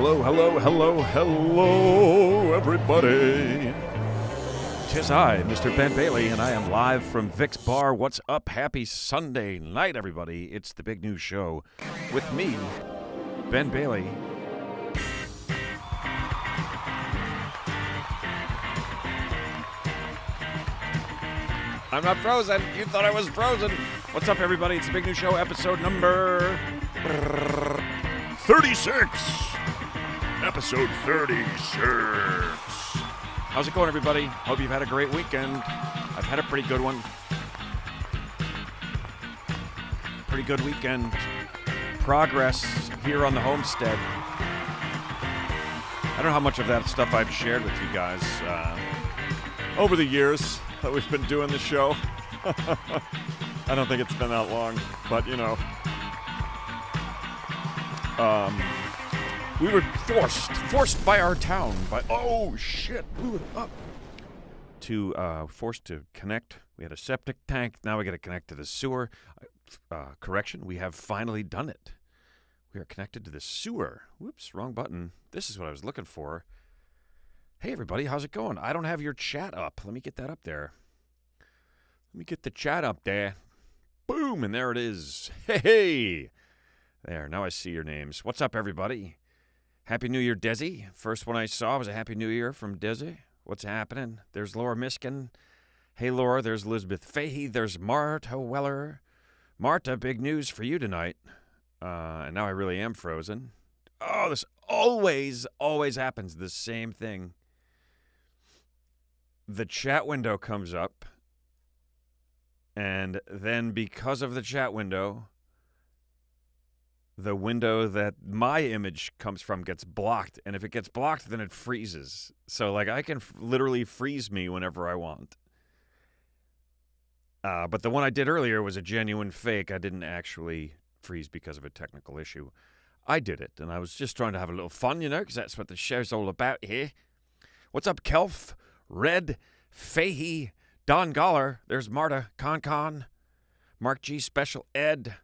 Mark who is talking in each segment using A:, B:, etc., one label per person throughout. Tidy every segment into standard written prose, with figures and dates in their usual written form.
A: Hello, everybody. 'Tis I, Mr. Ben Bailey, and I am live from Vic's Bar. What's up? Happy Sunday night, everybody. It's the Big News Show with me, Ben Bailey. I'm not frozen. You thought I was frozen. What's up, everybody? It's the Big News Show, episode number 36. Episode 36. How's it going, everybody? Hope you've had a great weekend. I've had a pretty good one. Pretty good weekend. Progress here on the homestead. I don't know how much of that stuff I've shared with you guys over the years that we've been doing the show. I don't think it's been that long, but you know. We were forced by our town, forced to connect. We had a septic tank. Now we got to connect to the sewer. Correction, we have finally done it. We are connected to the sewer. Whoops, wrong button. This is what I was looking for. Hey, everybody, how's it going? I don't have your chat up. Let me get that up there. Let me get the chat up there. Boom, and there it is. Hey. There, now I see your names. What's up, everybody? Happy New Year, Desi. First one I saw was a Happy New Year from Desi. What's happening? There's Laura Miskin. Hey, Laura. There's Elizabeth Fahey. There's Marta Weller. Marta, big news for you tonight. And now I really am frozen. Oh, this always happens. The same thing. The chat window comes up. And then because of the chat window, the window that my image comes from gets blocked. And if it gets blocked, then it freezes. So, like, I can literally freeze me whenever I want. But the one I did earlier was a genuine fake. I didn't actually freeze because of a technical issue. I did it, and I was just trying to have a little fun, you know, because that's what the show's all about here. What's up, Kelf, Red, Fahey, Don Goller. There's Marta, Con, Mark G, Special Ed.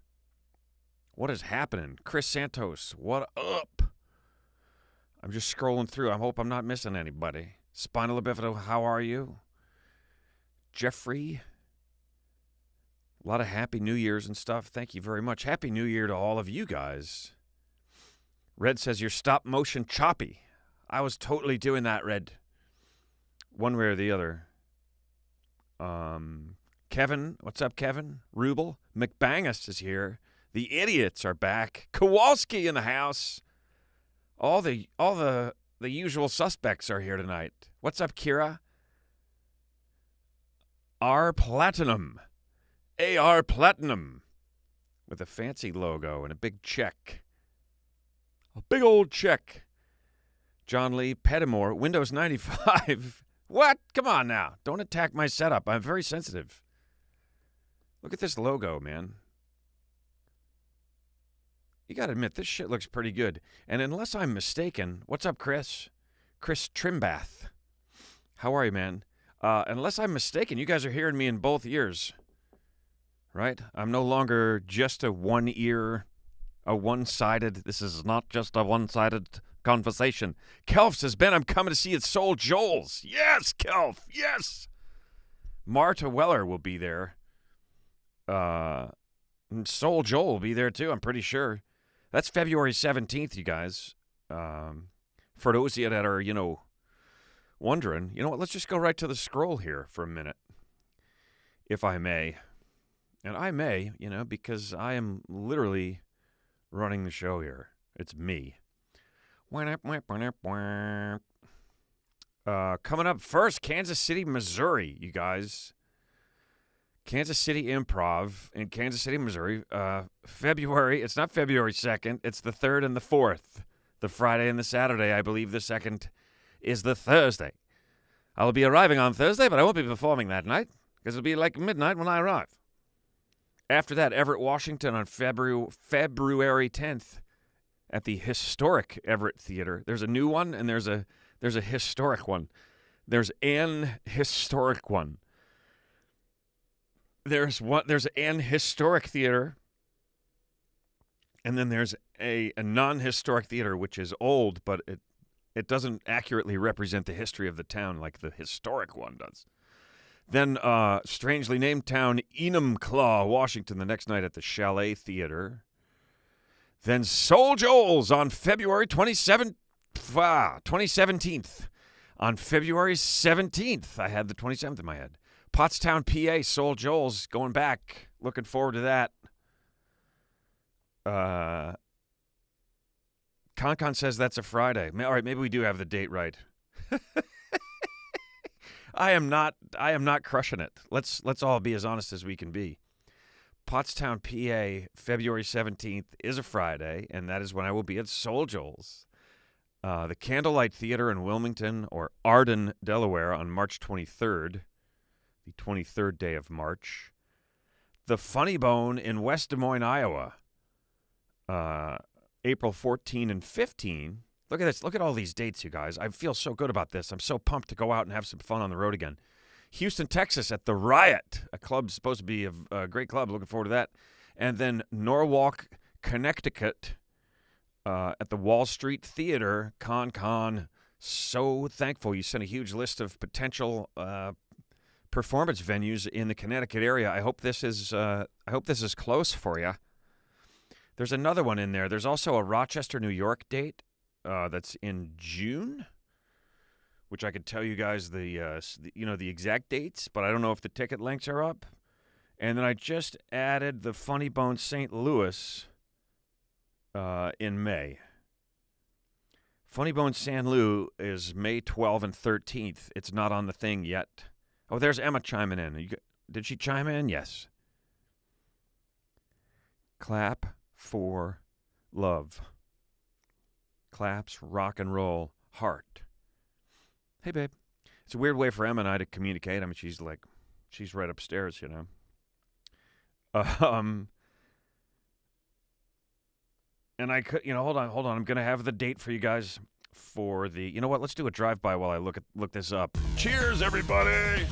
A: What is happening? Chris Santos, what up? I'm just scrolling through. I hope I'm not missing anybody. Spinal Bifido, how are you? Jeffrey. A lot of Happy New Year's and stuff. Thank you very much. Happy New Year to all of you guys. Red says you're stop motion choppy. I was totally doing that, Red. One way or the other. Kevin, what's up, Kevin? Rubel. McBangus is here. The idiots are back. Kowalski in the house. All the usual suspects are here tonight. What's up, Kira? R Platinum. AR Platinum. With a fancy logo and a big check. A big old check. John Lee Pettimore. Windows 95. What? Come on now. Don't attack my setup. I'm very sensitive. Look at this logo, man. You got to admit, this shit looks pretty good. And unless I'm mistaken, what's up, Chris? Chris Trimbath. How are you, man? Unless I'm mistaken, you guys are hearing me in both ears. Right? I'm no longer just a one-sided, this is not just a one-sided conversation. Kelf says, Ben, I'm coming to see you at Soul Joel's. Yes, Kelf, yes. Marta Weller will be there. Soul Joel will be there, too, I'm pretty sure. That's February 17th, you guys. For those of you that are, wondering, you know what, let's just go right to the scroll here for a minute, if I may. And I may, because I am literally running the show here. It's me. Coming up first, Kansas City, Missouri, you guys. Kansas City Improv in Kansas City, Missouri. It's not February 2nd. It's the 3rd and the 4th. The Friday and the Saturday. I believe the 2nd is the Thursday. I'll be arriving on Thursday, but I won't be performing that night because it'll be like midnight when I arrive. After that, Everett, Washington on February 10th at the historic Everett Theater. There's a new one and there's a historic one. There's an historic one. There's an historic theater And then there's a non-historic theater, which is old, but it doesn't accurately represent the history of the town like the historic one does. Then, strangely named town, Enumclaw, Washington, the next night at the Chalet Theater. Then Soul Joel's on February 2017th. On February 17th, I had the 27th in my head. Pottstown, PA, Soul Joel's, going back. Looking forward to that. Concon says that's a Friday. All right, maybe we do have the date right. I am not crushing it. Let's all be as honest as we can be. Pottstown, PA, February 17th is a Friday, and that is when I will be at Soul Joel's. The Candlelight Theater in Wilmington or Arden, Delaware on March 23rd, the 23rd day of March. The Funny Bone in West Des Moines, Iowa, April 14 and 15. Look at this. Look at all these dates, you guys. I feel so good about this. I'm so pumped to go out and have some fun on the road again. Houston, Texas at the Riot, a club supposed to be a great club. Looking forward to that. And then Norwalk, Connecticut at the Wall Street Theater. Con. So thankful you sent a huge list of potential performance venues in the Connecticut area. I hope this is close for you. There's another one in there. There's also a Rochester, New York date that's in June, which I could tell you guys the exact dates, but I don't know if the ticket links are up. And then I just added the Funny Bone St. Louis in May. Funny Bone San Lou is May 12th and 13th. It's not on the thing yet. Oh, there's Emma chiming in. Did she chime in? Yes. Clap for love. Claps, rock and roll, heart. Hey, babe. It's a weird way for Emma and I to communicate. I mean, she's right upstairs, you know. And I could, hold on. I'm going to have the date for you guys for the, you know what? Let's do a drive-by while I look this up. Cheers, everybody.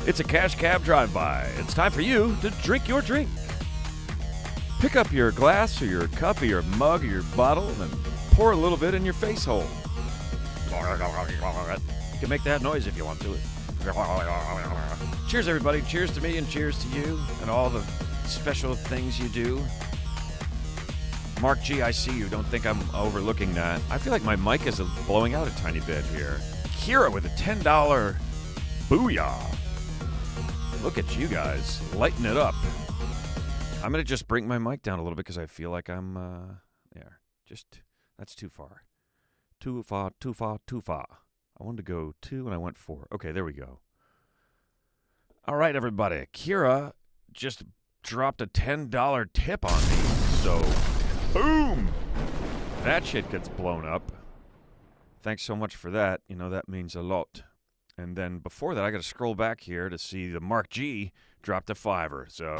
A: It's a Cash Cab drive-by. It's time for you to drink your drink. Pick up your glass or your cup or your mug or your bottle and pour a little bit in your face hole. You can make that noise if you want to. Cheers, everybody. Cheers to me and cheers to you and all the special things you do. Mark G, I see you. Don't think I'm overlooking that. I feel like my mic is blowing out a tiny bit here. Kira with a $10 booyah. Look at you guys. Lighten it up. I'm going to just bring my mic down a little bit because I feel like I'm, that's too far. Too far. I wanted to go 2 and I went 4. Okay, there we go. All right, everybody. Kira just dropped a $10 tip on me. So, boom! That shit gets blown up. Thanks so much for that. That means a lot. And then before that, I got to scroll back here to see the Mark G dropped a $5. So,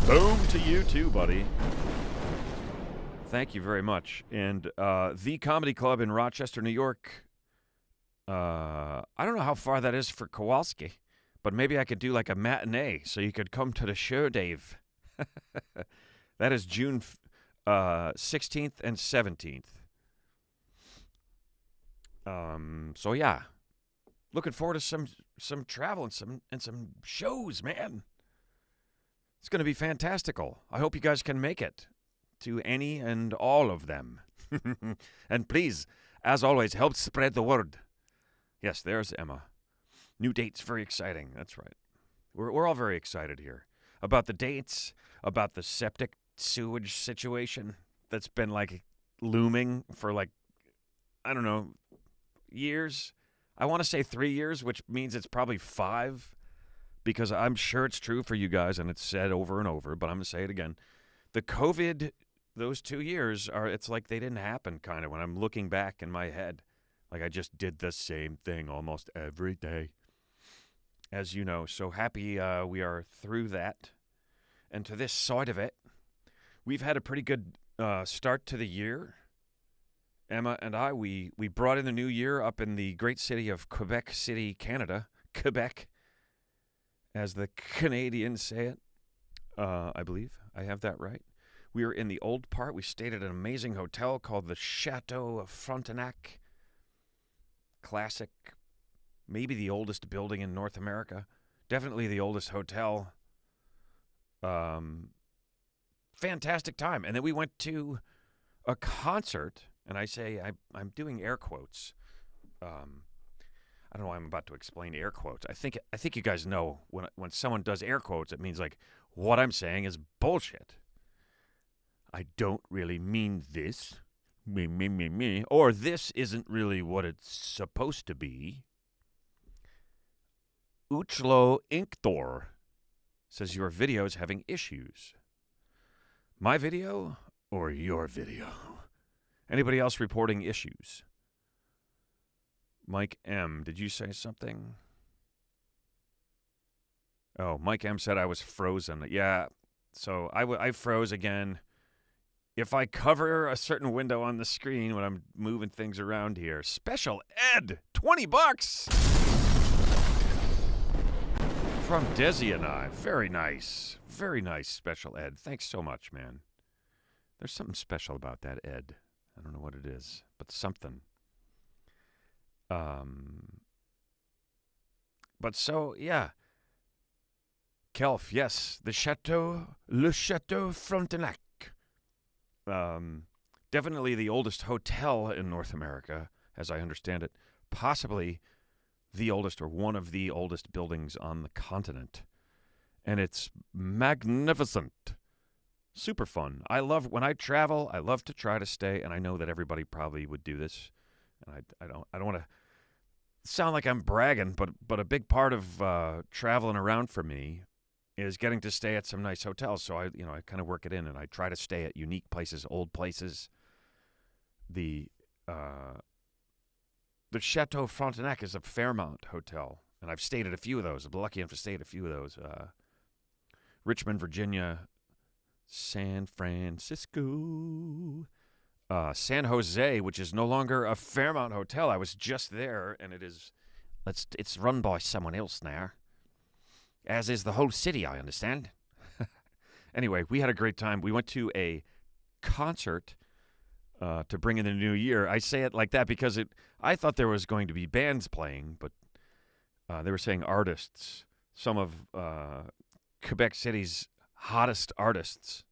A: boom to you too, buddy. Thank you very much. And the Comedy Club in Rochester, New York. I don't know how far that is for Kowalski, but maybe I could do like a matinee so you could come to the show, Dave. That is June 16th and 17th. So yeah, looking forward to some travel and some shows, man. It's going to be fantastical. I hope you guys can make it to any and all of them. And please, as always, help spread the word. Yes, there's Emma. New dates, very exciting. That's right. We're all very excited here about the dates, about the septic sewage situation that's been like looming for like, I don't know, years. I want to say 3 years, which means it's probably 5, because I'm sure it's true for you guys and it's said over and over, but I'm going to say it again. The COVID, those 2 years it's like they didn't happen kind of when I'm looking back in my head. Like I just did the same thing almost every day, as you know. So happy we are through that. And to this side of it, we've had a pretty good start to the year. Emma and I, we brought in the new year up in the great city of Quebec City, Canada. Quebec, as the Canadians say it. I believe. I have that right. We were in the old part. We stayed at an amazing hotel called the Chateau of Frontenac. Classic. Maybe the oldest building in North America. Definitely the oldest hotel. Fantastic time. And then we went to a concert, and I'm doing air quotes. I don't know why I'm about to explain air quotes. I think you guys know when someone does air quotes, it means like what I'm saying is bullshit. I don't really mean this. Me. Or this isn't really what it's supposed to be. Uchlo Inktor says your video is having issues. My video or your video? Anybody else reporting issues? Mike M., did you say something? Oh, Mike M. said I was frozen. Yeah, so I froze again. If I cover a certain window on the screen when I'm moving things around here, special ed, $20 from Desi and I. Very nice special ed. Thanks so much, man. There's something special about that ed. I don't know what it is, but something. But so, yeah. Kelf, yes, Le Chateau Frontenac. Definitely the oldest hotel in North America, as I understand it. Possibly the oldest or one of the oldest buildings on the continent. And it's magnificent. Super fun. When I travel, I love to try to stay, and I know that everybody probably would do this. And I don't want to sound like I'm bragging, but a big part of traveling around for me is getting to stay at some nice hotels. So I kind of work it in, and I try to stay at unique places, old places. The Chateau Frontenac is a Fairmont hotel, and I've stayed at a few of those. I'm lucky enough to stay at a few of those. Richmond, Virginia, San Francisco, San Jose, which is no longer a Fairmont hotel. I was just there, and it's run by someone else now, as is the whole city, I understand. Anyway, we had a great time. We went to a concert to bring in the new year. I say it like that because I thought there was going to be bands playing, but they were saying artists, some of Quebec City's hottest artists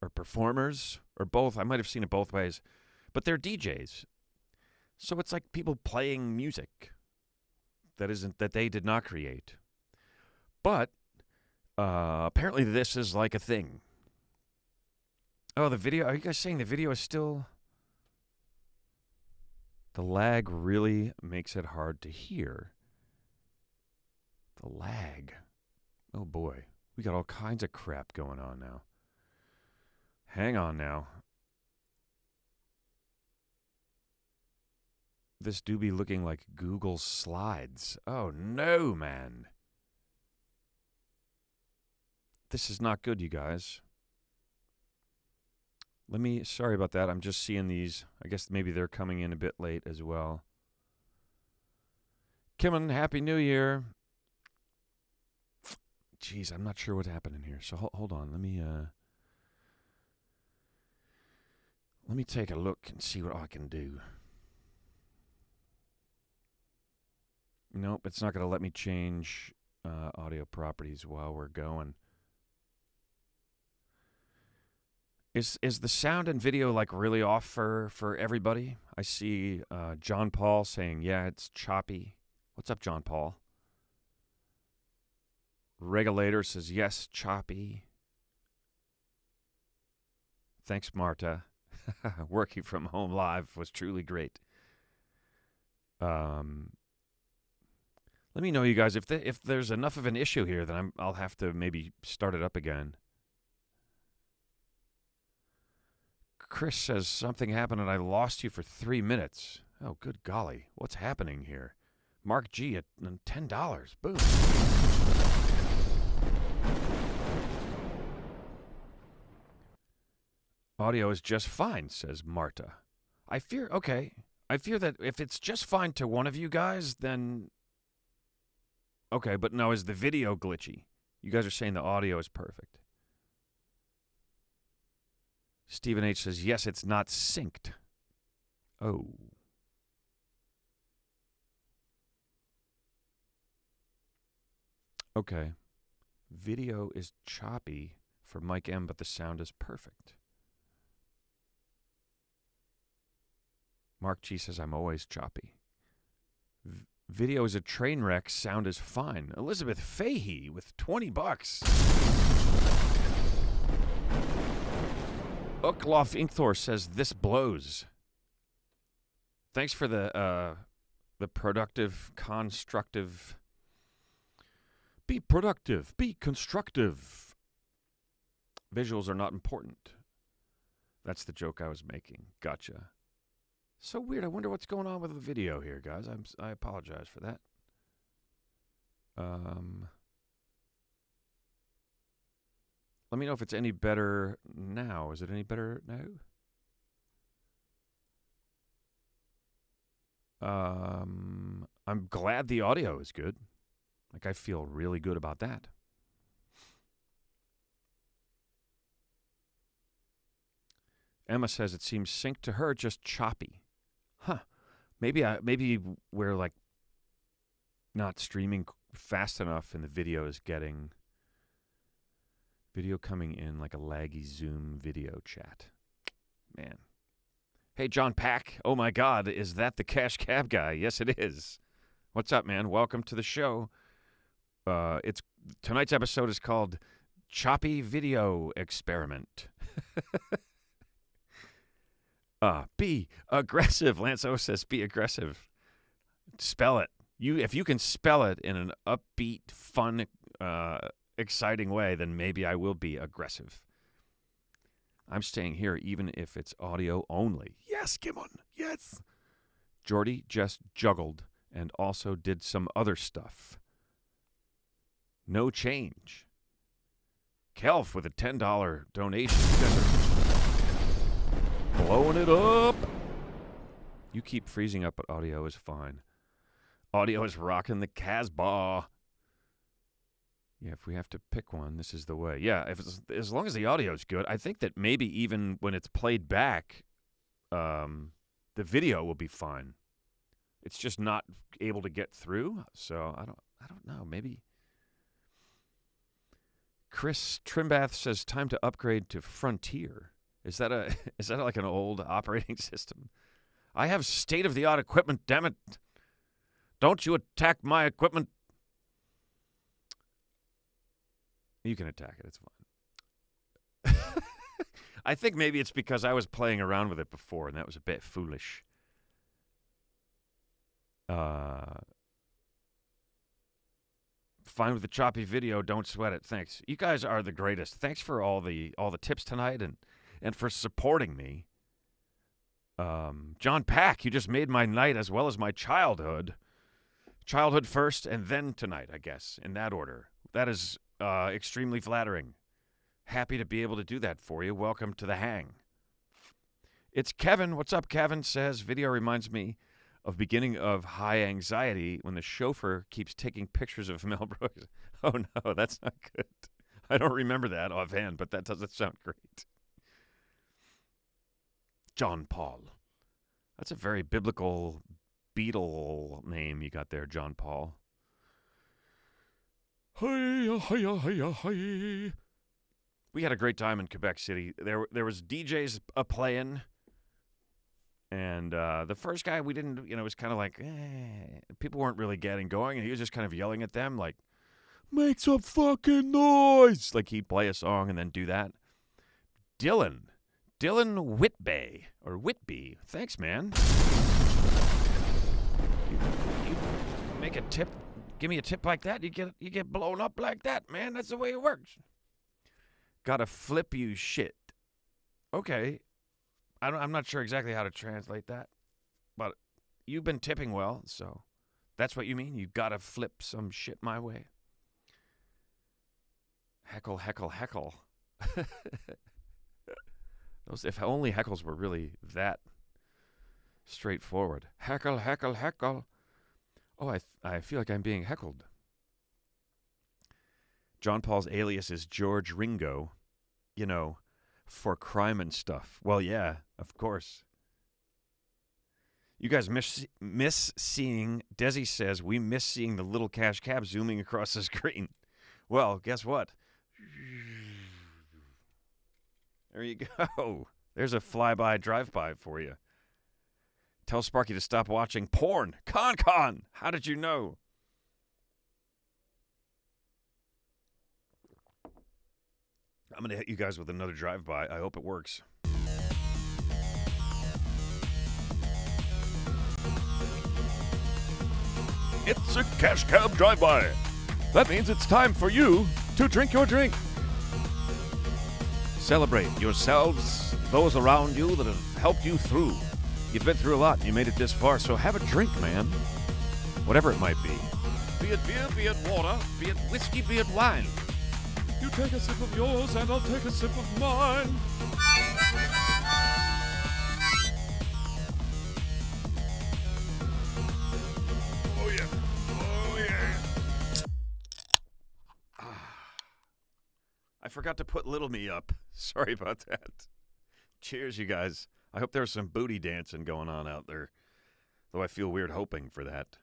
A: or performers or both. I might have seen it both ways, but they're DJs. So it's like people playing music that they did not create. But apparently this is like a thing. Oh, the video. Are you guys saying the video is still... The lag really makes it hard to hear. The lag. Oh boy. We got all kinds of crap going on now. Hang on now. This do be looking like Google Slides. Oh no, man. This is not good, you guys. Sorry about that. I'm just seeing these. I guess maybe they're coming in a bit late as well. Kimon, Happy New Year. Jeez, I'm not sure what's happening here. So hold on. Let me take a look and see what I can do. Nope, it's not going to let me change audio properties while we're going. Is the sound and video like really off for everybody? I see John Paul saying, yeah, it's choppy. What's up, John Paul? Regulator says, yes, choppy. Thanks, Marta. Working from home live was truly great. Let me know, you guys, if there's enough of an issue here, then I'll have to maybe start it up again. Chris says something happened and I lost you for 3 minutes. Oh, good golly. What's happening here? Mark G at $10. Boom. Audio is just fine, says Marta. I fear that if it's just fine to one of you guys, then... Okay, but now is the video glitchy? You guys are saying the audio is perfect. Stephen H. says, yes, it's not synced. Oh. Okay. Video is choppy for Mike M, but the sound is perfect. Mark G says, I'm always choppy. Video is a train wreck. Sound is fine. Elizabeth Fahey with $20. Uklof Inkthor says, this blows. Thanks for the productive, constructive. Be productive. Be constructive. Visuals are not important. That's the joke I was making. Gotcha. So weird. I wonder what's going on with the video here, guys. I apologize for that. Let me know if it's any better now. Is it any better now? I'm glad the audio is good. Like, I feel really good about that. Emma says it seems synced to her, just choppy. Huh. Maybe we're like not streaming fast enough and the video is getting video coming in like a laggy Zoom video chat. Man. Hey, John Pack. Oh my God, is that the Cash Cab guy? Yes, it is. What's up, man? Welcome to the show. Tonight's episode is called Choppy Video Experiment. Be aggressive. Lance O says, be aggressive. Spell it. If you can spell it in an upbeat, fun, exciting way, then maybe I will be aggressive. I'm staying here even if it's audio only. Yes, Gimmon. Yes. Jordy just juggled and also did some other stuff. No change. Kelf with a $10 donation. You guys are blowing it up. You keep freezing up, but audio is fine. Audio is rocking the Casbah. Yeah, if we have to pick one, this is the way. Yeah, as long as the audio is good, I think that maybe even when it's played back, the video will be fine. It's just not able to get through, so I don't know. Maybe. Chris Trimbath says time to upgrade to Frontier. Is that like an old operating system? I have state-of-the-art equipment, damn it. Don't you attack my equipment. You can attack it, it's fine. I think maybe it's because I was playing around with it before, and that was a bit foolish. Fine with the choppy video, don't sweat it. Thanks. You guys are the greatest. Thanks for all the tips tonight and for supporting me. John Pack, you just made my night as well as my childhood. Childhood first and then tonight, I guess, in that order. That is extremely flattering. Happy to be able to do that for you. Welcome to the hang. It's Kevin. What's up, Kevin? Says, video reminds me of beginning of High Anxiety when the chauffeur keeps taking pictures of Mel Brooks. Oh, no, that's not good. I don't remember that offhand, but that doesn't sound great. John Paul. That's a very biblical Beatle name you got there, John Paul. Hey, hey, hey, hey. We had a great time in Quebec City. There was DJs playing, and the first guy we didn't, it was kind of like, people weren't really getting going, and he was just kind of yelling at them like, make some fucking noise. Like he'd play a song and then do that. Dylan Whitby, or Whitby. Thanks, man. You make a tip. Give me a tip like that, you get blown up like that, man. That's the way it works. Gotta flip you shit. Okay. I'm not sure exactly how to translate that, but you've been tipping well, so that's what you mean? You gotta flip some shit my way. Heckle, heckle, heckle. If only heckles were really that straightforward. Heckle, heckle, heckle. Oh, I feel like I'm being heckled. John Paul's alias is George Ringo, you know, for crime and stuff. Well, yeah, of course. You guys miss seeing, Desi says, we miss seeing the little cash cab zooming across the screen. Well, guess what? There you go. There's a flyby, drive-by for you. Tell Sparky to stop watching porn. Con! How did you know? I'm going to hit you guys with another drive-by. I hope it works. It's a cash cab drive-by. That means it's time for you to drink your drink. Celebrate yourselves, those around you that have helped you through. You've been through a lot and you made it this far, so have a drink, man. Whatever it might be. Be it beer, be it water, be it whiskey, be it wine. You take a sip of yours and I'll take a sip of mine. Oh yeah. Oh yeah. I forgot to put little me up. Sorry about that. Cheers, you guys. I hope there's some booty dancing going on out there, though I feel weird hoping for that.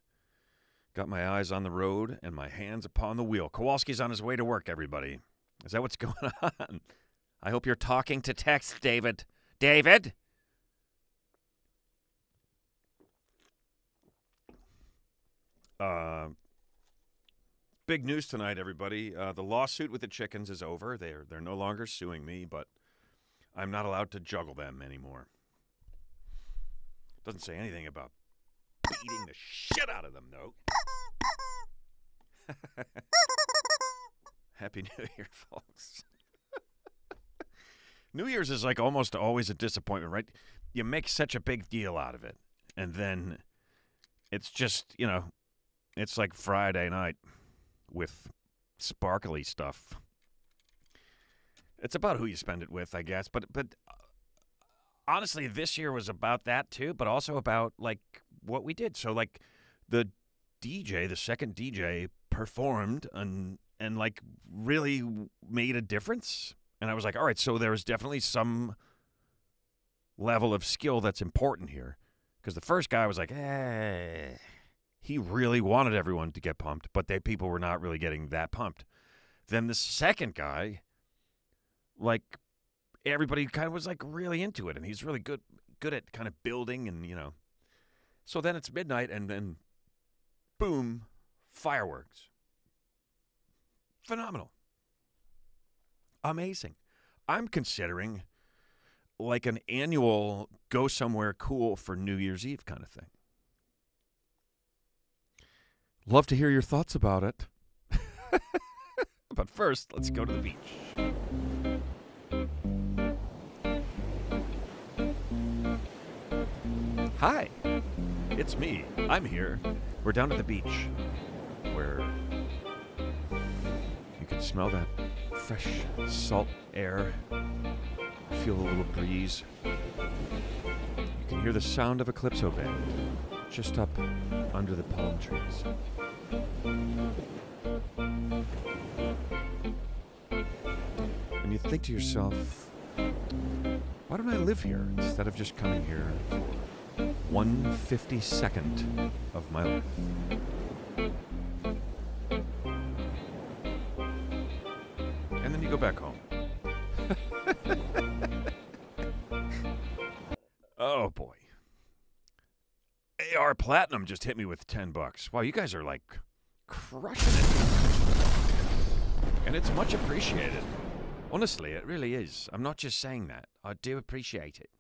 A: Got my eyes on the road and my hands upon the wheel. Kowalski's on his way to work, everybody. Is that what's going on? I hope you're talking to text, David. David? Big news tonight, everybody. The lawsuit with the chickens is over. They're no longer suing me, but I'm not allowed to juggle them anymore. Doesn't say anything about beating the shit out of them, though. Happy New Year, folks. New Year's is like almost always a disappointment, right? You make such a big deal out of it, and then it's just, you know, it's like Friday night with sparkly stuff. It's about who you spend it with, I guess. But honestly, this year was about that too, but also about like what we did. So like the second DJ performed and like really made a difference. And I was like, all right, so there's definitely some level of skill that's important here. Because the first guy was like, he really wanted everyone to get pumped, but people were not really getting that pumped. Then the second guy, like, everybody kind of was like really into it, and he's really good at kind of building and, you know. So then it's midnight, and then boom, fireworks. Phenomenal. Amazing. I'm considering like an annual go somewhere cool for New Year's Eve kind of thing. Love to hear your thoughts about it. But first, let's go to the beach. Hi, it's me. I'm here. We're down at the beach where you can smell that fresh salt air, feel a little breeze. You can hear the sound of a calypso band just up under the palm trees. And you think to yourself, why don't I live here instead of just coming here for 1/52nd of my life? And then you go back home. Oh boy. AR Platinum just hit me with $10. Wow, you guys are like crushing it. And it's much appreciated. Honestly, it really is. I'm not just saying that. I do appreciate it.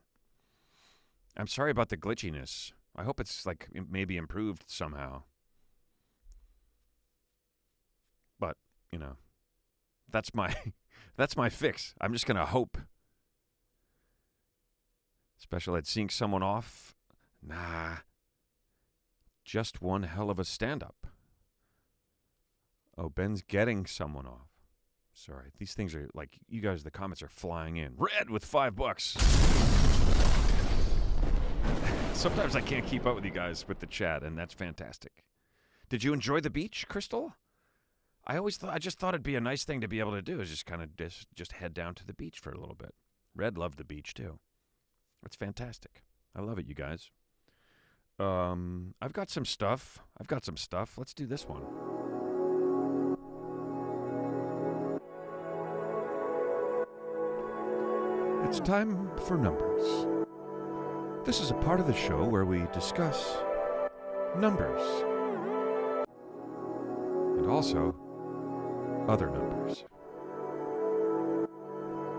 A: I'm sorry about the glitchiness. I hope it's like maybe improved somehow. But, you know, that's my fix. I'm just going to hope. Special ed seeing someone off? Nah. Just one hell of a stand-up. Oh, Ben's getting someone off. Sorry, these things are like, you guys, the comments are flying in. Red with $5. Sometimes I can't keep up with you guys with the chat, and that's fantastic. Did you enjoy the beach, Crystal? I just thought it'd be a nice thing to be able to do is just kind of just head down to the beach for a little bit. Red loved the beach too. It's fantastic. I love it, you guys. I've got some stuff. Let's do this one. It's time for numbers. This is a part of the show where we discuss numbers. And also other numbers.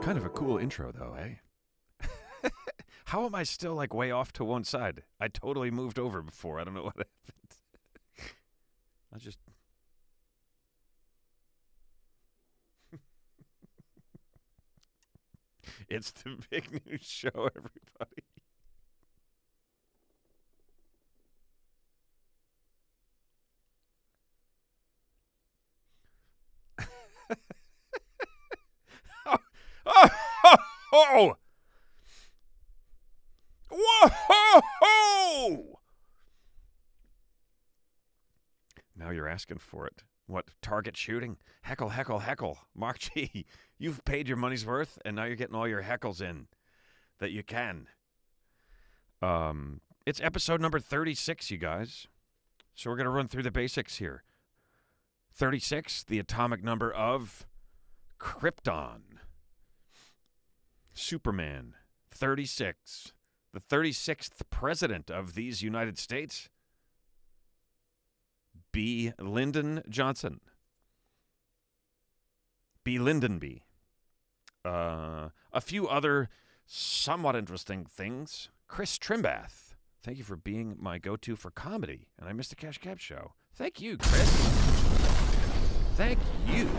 A: Kind of a cool intro, though, eh? How am I still, like, way off to one side? I totally moved over before. I don't know what happened. I just... It's the big news show, everybody. Oh! Whoa! Now you're asking for it. What, target shooting? Heckle, heckle, heckle. Mark G, you've paid your money's worth, and now you're getting all your heckles in that you can. It's episode number 36, you guys. So we're going to run through the basics here. 36, the atomic number of Krypton. Superman. 36. The 36th president of these United States. B. Lyndon Johnson. B. Lyndon B. A few other somewhat interesting things. Chris Trimbath. Thank you for being my go-to for comedy. And I missed the Cash Cab show. Thank you, Chris. Thank you.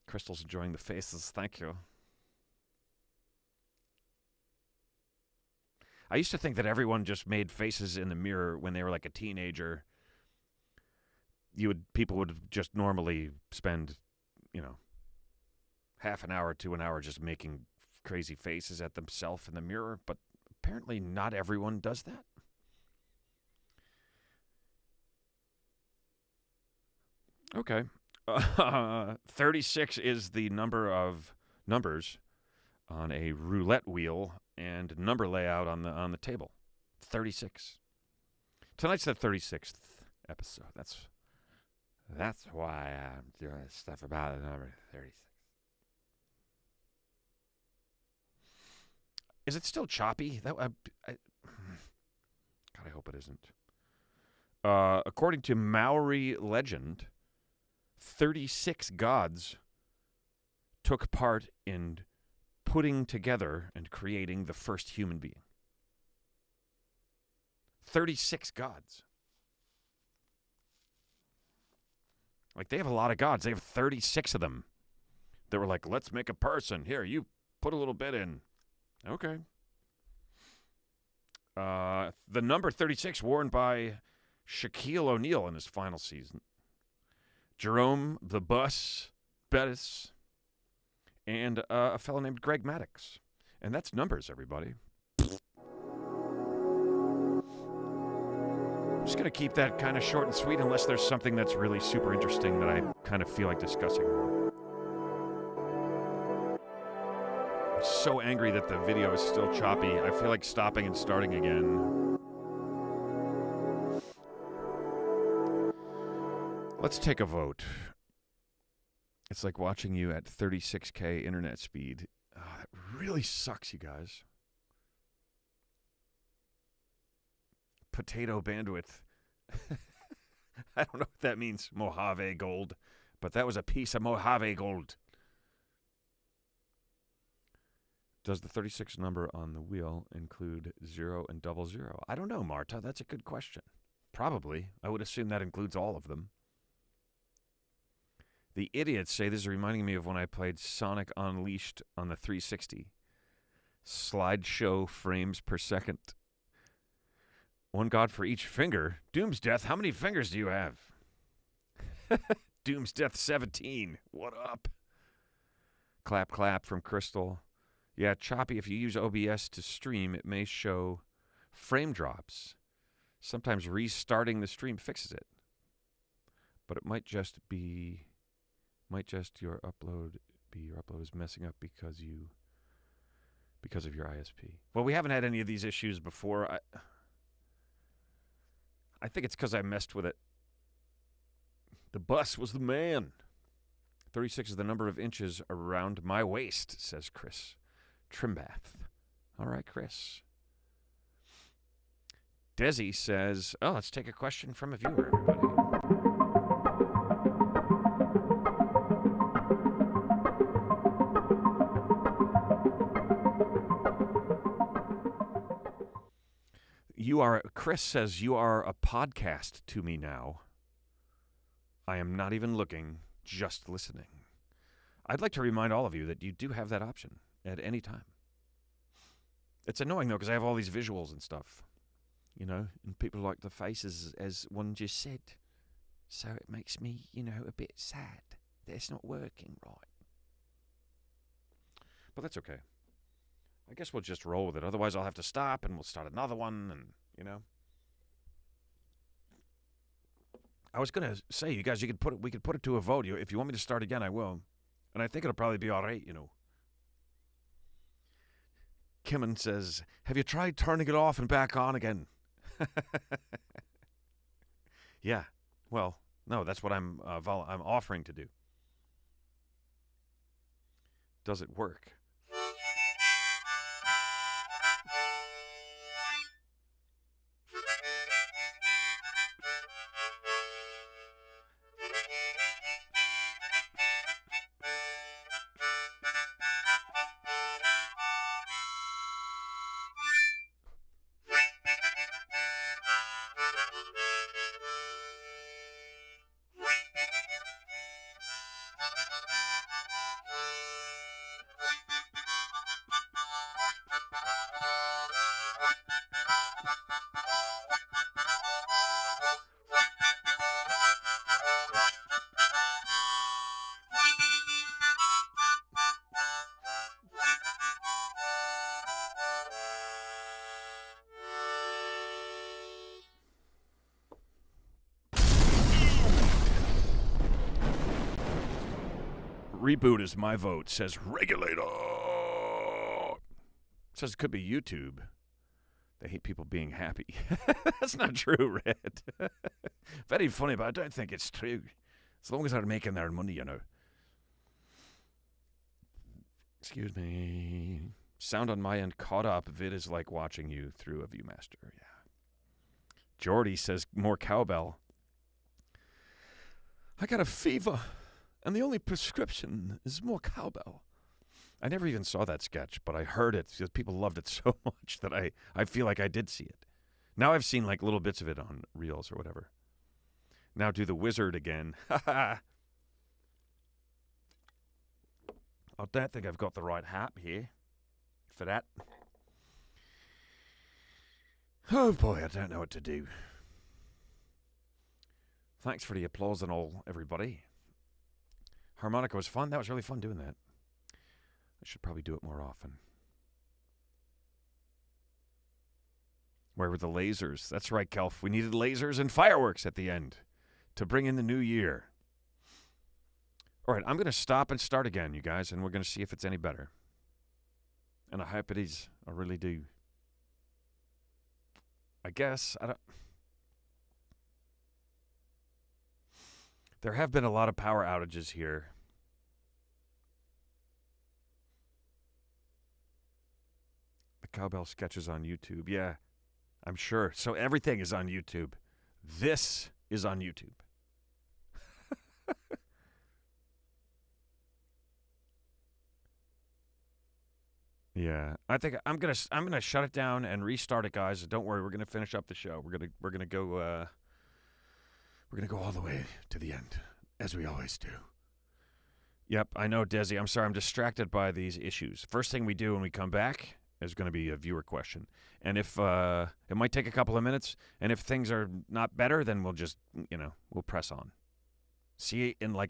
A: Crystal's enjoying the faces. Thank you. I used to think that everyone just made faces in the mirror when they were like a teenager. People would just normally spend, half an hour to an hour just making crazy faces at themselves in the mirror, but apparently not everyone does that. Okay. 36 is the number of numbers on a roulette wheel and number layout on the table. 36. Tonight's the 36th episode. That's why I'm doing stuff about the number 36. Is it still choppy? God, I hope it isn't. According to Maori legend, 36 gods took part in putting together and creating the first human being. 36 gods. Like, they have a lot of gods. They have 36 of them. They were like, let's make a person. Here, you put a little bit in. Okay. The number 36 worn by Shaquille O'Neal in his final season. Jerome the Bus Bettis, and a fellow named Greg Maddox. And that's numbers, everybody. I'm just going to keep that kind of short and sweet unless there's something that's really super interesting that I kind of feel like discussing more. I'm so angry that the video is still choppy. I feel like stopping and starting again. Let's take a vote. It's like watching you at 36K internet speed. Oh, that really sucks, you guys. Potato bandwidth. I don't know what that means, Mojave gold. But that was a piece of Mojave gold. Does the 36 number on the wheel include 0 and 00? I don't know, Marta. That's a good question. Probably. I would assume that includes all of them. The idiots say this is reminding me of when I played Sonic Unleashed on the 360. Slideshow frames per second. One god for each finger. Doom's Death, how many fingers do you have? Doom's Death 17. What up? Clap, clap from Crystal. Yeah, choppy. If you use OBS to stream, it may show frame drops. Sometimes restarting the stream fixes it. But it might just your upload is messing up because of your ISP. Well, we haven't had any of these issues before. I think it's because I messed with it. The bus was the man. 36 is the number of inches around my waist, says Chris Trimbath. All right, Chris. Desi says, let's take a question from a viewer, everybody. Chris says, you are a podcast to me now. I am not even looking, just listening. I'd like to remind all of you that you do have that option at any time. It's annoying, though, because I have all these visuals and stuff, and people like the faces, as one just said. So it makes me, a bit sad that it's not working right. But that's okay. I guess we'll just roll with it. Otherwise, I'll have to stop, and we'll start another one, and, I was going to say, you guys, we could put it to a vote. If you want me to start again, I will. And I think it'll probably be all right, Kimon says, have you tried turning it off and back on again? Yeah. Well, no, that's what I'm offering to do. Does it work? Reboot is my vote, says Regulator. Says it could be YouTube. They hate people being happy. That's not true, Red. Very funny, but I don't think it's true. As long as they're making their money, Excuse me. Sound on my end caught up. Vid is like watching you through a Viewmaster. Yeah. Jordy says more cowbell. I got a fever. And the only prescription is more cowbell. I never even saw that sketch, but I heard it because people loved it so much that I feel like I did see it. Now I've seen like little bits of it on Reels or whatever. Now do the wizard again. I don't think I've got the right hat here for that. Oh boy, I don't know what to do. Thanks for the applause and all, everybody. Harmonica was fun. That was really fun doing that. I should probably do it more often. Where were the lasers? That's right, Kelf. We needed lasers and fireworks at the end to bring in the new year. All right, I'm going to stop and start again, you guys, and we're going to see if it's any better. And I hope it is. I really do. I guess. There have been a lot of power outages here. The cowbell sketches on YouTube. Yeah, I'm sure. So everything is on YouTube. This is on YouTube. Yeah, I think I'm gonna shut it down and restart it, guys. Don't worry, we're gonna finish up the show. We're gonna go all the way to the end, as we always do. Yep, I know, Desi. I'm sorry, I'm distracted by these issues. First thing we do when we come back is going to be a viewer question. And if it might take a couple of minutes, and if things are not better, then we'll just, we'll press on. See you in like a